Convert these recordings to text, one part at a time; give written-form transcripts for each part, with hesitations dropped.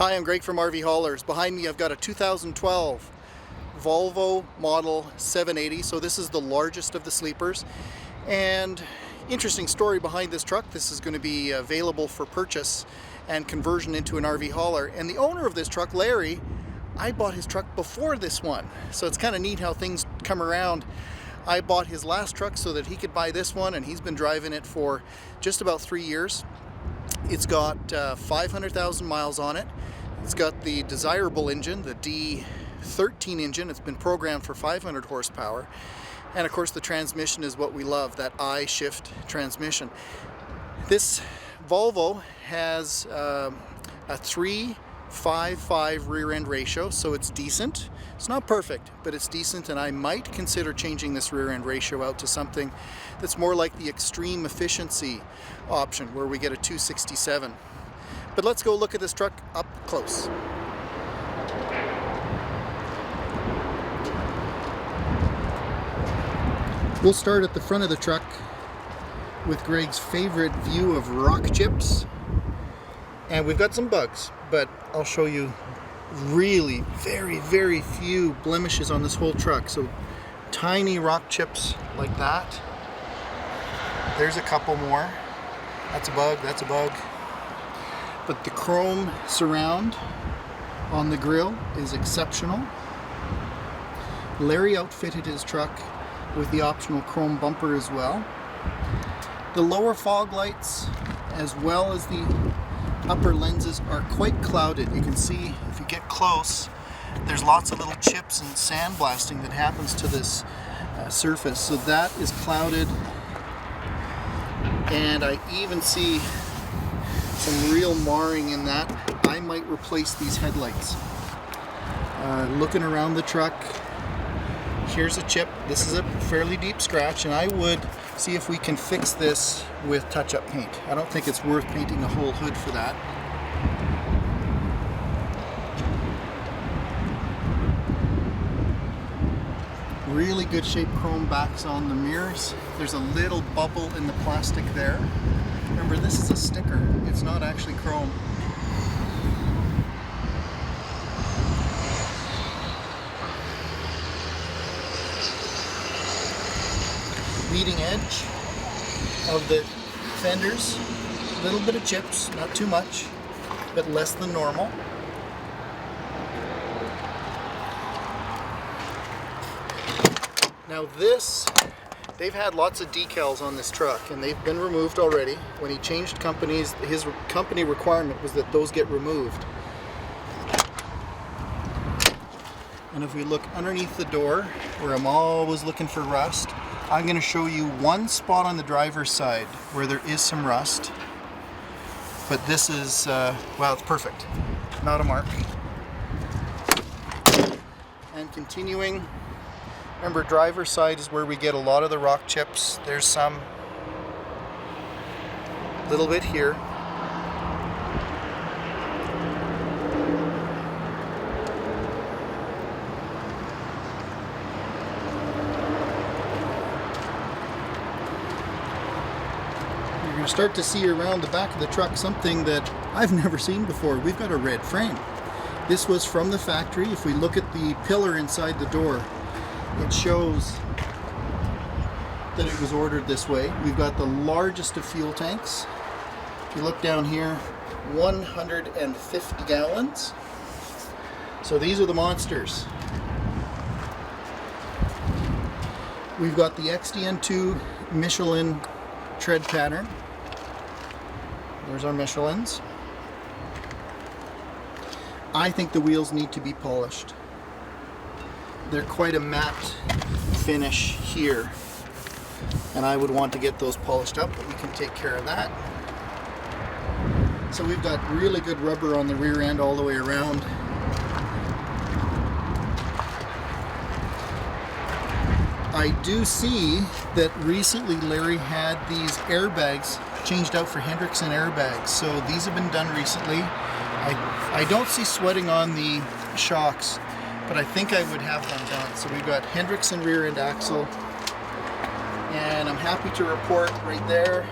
Hi, I'm Greg from RV Haulers. Behind me I've got a 2012 Volvo Model 780, so this is the largest of the sleepers. And interesting story behind this truck. This is going to be available for purchase and conversion into an RV hauler. And the owner of this truck, Larry, I bought his truck before this one. So it's kind of neat how things come around. I bought his last truck so that he could buy this one, and he's been driving it for just about 3 years. It's got 500,000 miles on it. It's got the desirable engine, the d13 engine. It's been programmed for 500 horsepower. And of course the transmission is what we love, that ishift transmission. This Volvo has a 3:5:5 rear end ratio, so it's decent. It's not perfect, but it's decent, and I might consider changing this rear end ratio out to something that's more like the extreme efficiency option, where we get a 267. But let's go look at this truck up close. We'll start at the front of the truck with Greg's favorite view of rock chips. And we've got some bugs, but I'll show you really very few blemishes on this whole truck. So tiny rock chips like that. There's a couple more. That's a bug, that's a bug. But the chrome surround on the grille is exceptional. Larry outfitted his truck with the optional chrome bumper as well. The lower fog lights as well as the upper lenses are quite clouded. You can see if you get close, there's lots of little chips and sandblasting that happens to this surface. So that is clouded, and I even see some real marring in that. I might replace these headlights. Looking around the truck, here's a chip. This is a fairly deep scratch, and I would see if we can fix this with touch-up paint. I don't think it's worth painting the whole hood for that. Really good shape chrome backs on the mirrors. There's a little bubble in the plastic there. Remember, this is a sticker. It's not actually chrome. Leading edge of the fenders, a little bit of chips, not too much, but less than normal. Now this, they've had lots of decals on this truck, and they've been removed already. When he changed companies, his company requirement was that those get removed. And if we look underneath the door, where I'm always looking for rust, I'm going to show you one spot on the driver's side where there is some rust. But this is, well, it's perfect. Not a mark. And continuing, remember, driver's side is where we get a lot of the rock chips. There's some, a little bit here. You're going to start to see around the back of the truck something that I've never seen before. We've got a red frame. This was from the factory. If we look at the pillar inside the door, it shows that it was ordered this way. We've got the largest of fuel tanks. If you look down here, 150 gallons. So these are the monsters. We've got the XDN2 Michelin tread pattern. There's our Michelins. I think the wheels need to be polished. They're quite a matte finish here, and I would want to get those polished up, but we can take care of that. So we've got really good rubber on the rear end all the way around. I do see that recently Larry had these airbags changed out for Hendrickson airbags, so these have been done recently. I don't see sweating on the shocks, but I think I would have them done. So we've got Hendrickson rear end axle, and I'm happy to report right there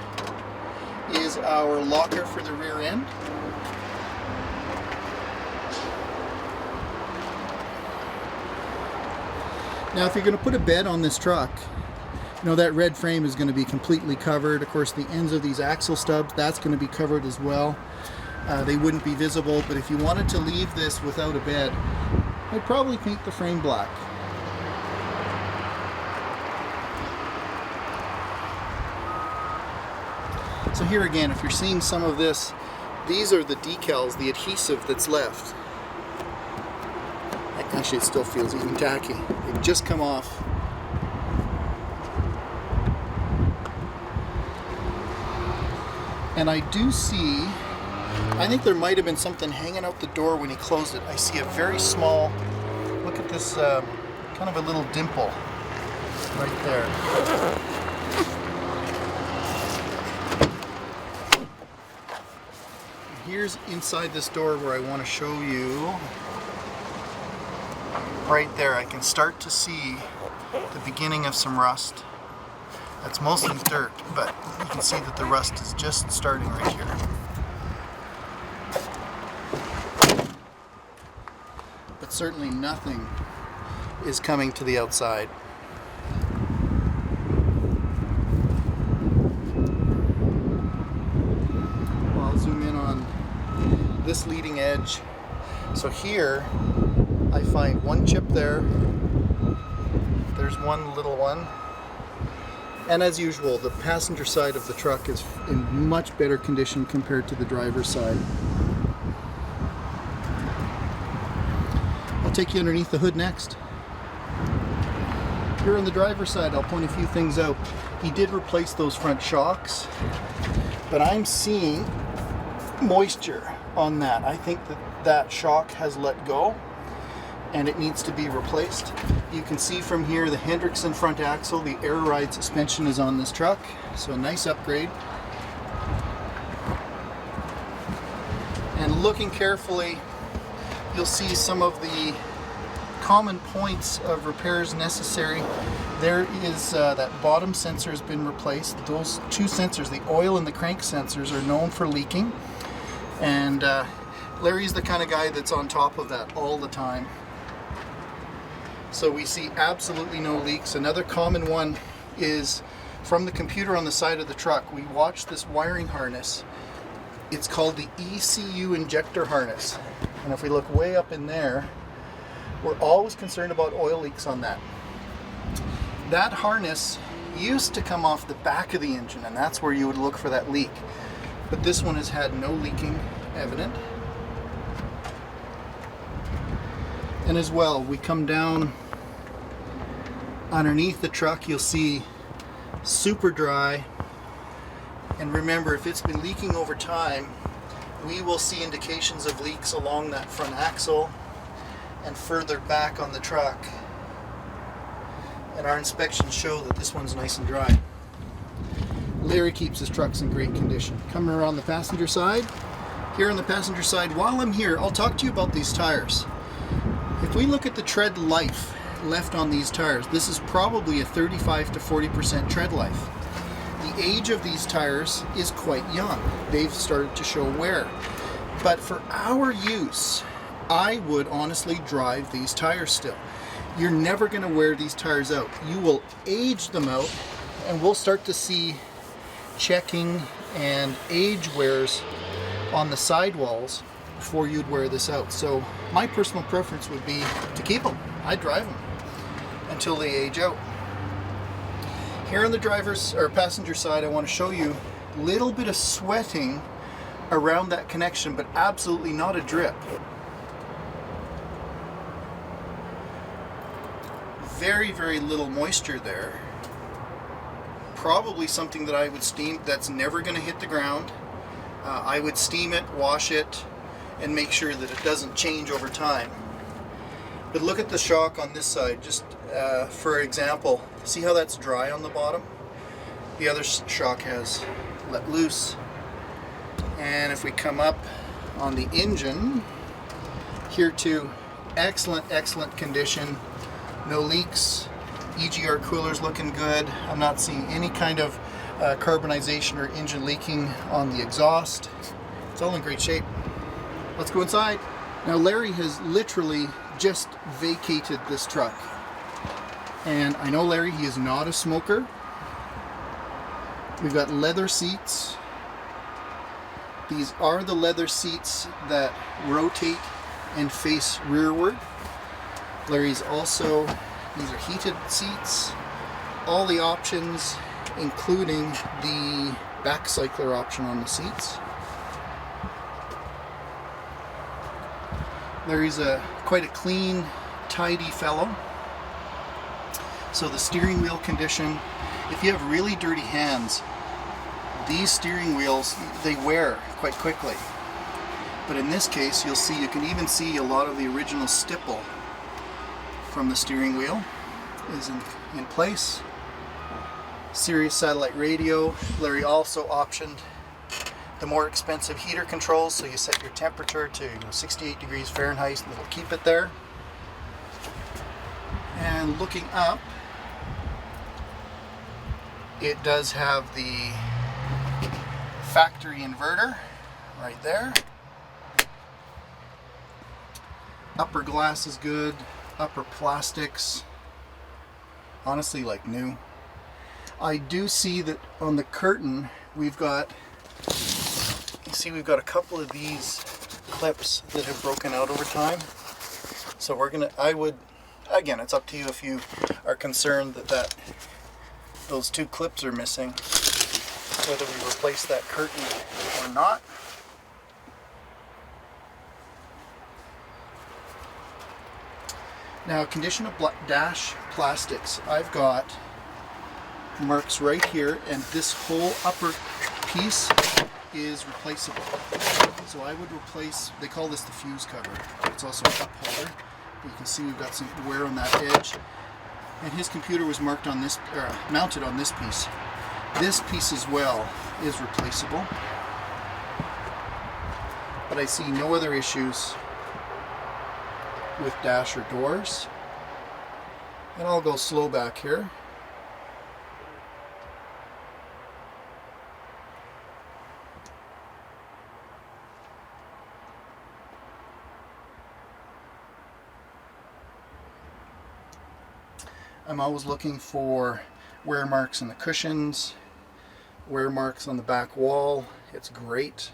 is our locker for the rear end. Now if you're going to put a bed on this truck, you know, that red frame is going to be completely covered. Of course, the ends of these axle stubs, that's going to be covered as well. They wouldn't be visible, but if you wanted to leave this without a bed, I'd probably paint the frame black. So here again, if you're seeing some of this, these are the decals, the adhesive that's left. Actually, it still feels even tacky. They've just come off. And I do see, I think there might have been something hanging out the door when he closed it. I see a very small, look at this, kind of a little dimple right there. Here's inside this door where I want to show you. Right there, I can start to see the beginning of some rust. That's mostly dirt, but you can see that the rust is just starting right here. But certainly nothing is coming to the outside. Well, I'll zoom in on this leading edge. So here, I find one chip there. There's one little one. And as usual, the passenger side of the truck is in much better condition compared to the driver's side. I'll take you underneath the hood next. Here on the driver's side, I'll point a few things out. He did replace those front shocks, but I'm seeing moisture on that. I think that that shock has let go and it needs to be replaced. You can see from here the Hendrickson front axle, the air ride suspension is on this truck, so a nice upgrade. And looking carefully, you'll see some of the common points of repairs necessary. There is that bottom sensor has been replaced. Those two sensors, the oil and the crank sensors, are known for leaking, and Larry's the kind of guy that's on top of that all the time. So we see absolutely no leaks. Another common one is from the computer on the side of the truck. We watch this wiring harness. It's called the ECU injector harness. And if we look way up in there, we're always concerned about oil leaks on that. That harness used to come off the back of the engine, and that's where you would look for that leak. But this one has had no leaking evident. And as well, we come down underneath the truck, you'll see super dry. And remember, if it's been leaking over time, we will see indications of leaks along that front axle and further back on the truck. And our inspections show that this one's nice and dry. Larry keeps his trucks in great condition. Coming around the passenger side. Here on the passenger side, while I'm here, I'll talk to you about these tires. If we look at the tread life left on these tires, this is probably a 35 to 40% tread life. The age of these tires is quite young. They've started to show wear. But for our use, I would honestly drive these tires still. You're never going to wear these tires out. You will age them out, and we'll start to see checking and age wears on the sidewalls before you'd wear this out. So my personal preference would be to keep them. I'd drive them until they age out. Here on the driver's or passenger side, I want to show you a little bit of sweating around that connection, but absolutely not a drip. Very, very little moisture there. Probably something that I would steam, that's never going to hit the ground. I would steam it, wash it, and make sure that it doesn't change over time. But look at the shock on this side, just for example. See how that's dry on the bottom? The other shock has let loose. And if we come up on the engine, here too, excellent condition. No leaks. EGR cooler's looking good. I'm not seeing any kind of carbonization or engine leaking on the exhaust. It's all in great shape. Let's go inside. Now Larry has literally just vacated this truck. And I know Larry, he is not a smoker. We've got leather seats. These are the leather seats that rotate and face rearward. Larry's also, these are heated seats. All the options, including the back cycler option on the seats. Larry's quite a clean, tidy fellow. So the steering wheel condition, if you have really dirty hands, these steering wheels, they wear quite quickly. But in this case, you'll see, you can even see a lot of the original stipple from the steering wheel is in place. Sirius satellite radio. Larry also optioned the more expensive heater controls, so you set your temperature to 68 degrees Fahrenheit and it'll keep it there. And looking up, it does have the factory inverter right there. Upper glass is good, upper plastics, honestly like new. I do see that on the curtain we've got, you see we've got a couple of these clips that have broken out over time. So we're gonna, I would, again, it's up to you if you are concerned that those two clips are missing, whether we replace that curtain or not. Now, condition of dash plastics. I've got marks right here, and this whole upper piece is replaceable. So I would replace, they call this the fuse cover. It's also a cup holder. You can see we've got some wear on that edge. And his computer was marked on this, mounted on this piece. This piece as well is replaceable. But I see no other issues with dash or doors. And I'll go slow back here. I'm always looking for wear marks in the cushions, wear marks on the back wall. It's great.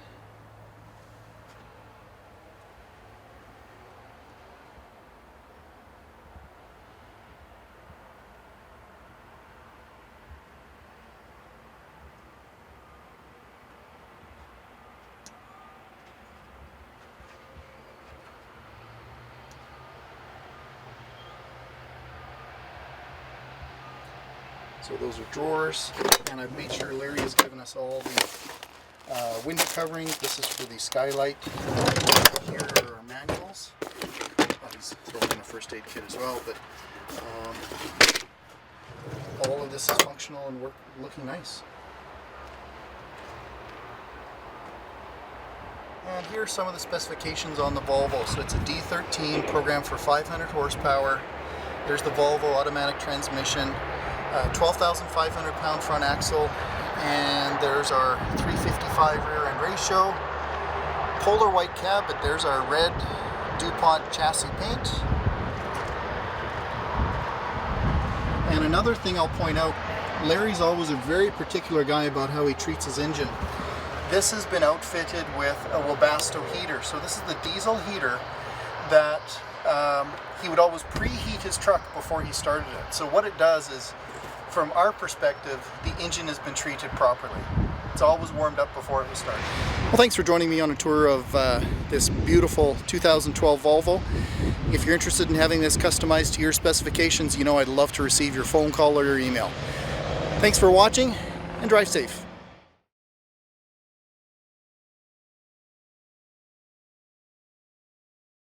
So those are drawers, and I've made sure Larry has given us all the window coverings. This is for the skylight. Here are our manuals. He's thrown in a first aid kit as well, but all of this is functional and looking nice. And here are some of the specifications on the Volvo. So it's a D13 programmed for 500 horsepower. There's the Volvo automatic transmission. 12,500 pound front axle, and there's our 355 rear end ratio, polar white cab, but there's our red DuPont chassis paint. And another thing I'll point out, Larry's always a very particular guy about how he treats his engine. This has been outfitted with a Webasto heater, so this is the diesel heater that he would always preheat his truck before he started it. So what it does is, from our perspective, the engine has been treated properly. It's always warmed up before it was started. Well, thanks for joining me on a tour of this beautiful 2012 Volvo. If you're interested in having this customized to your specifications, you know I'd love to receive your phone call or your email. Thanks for watching, and drive safe.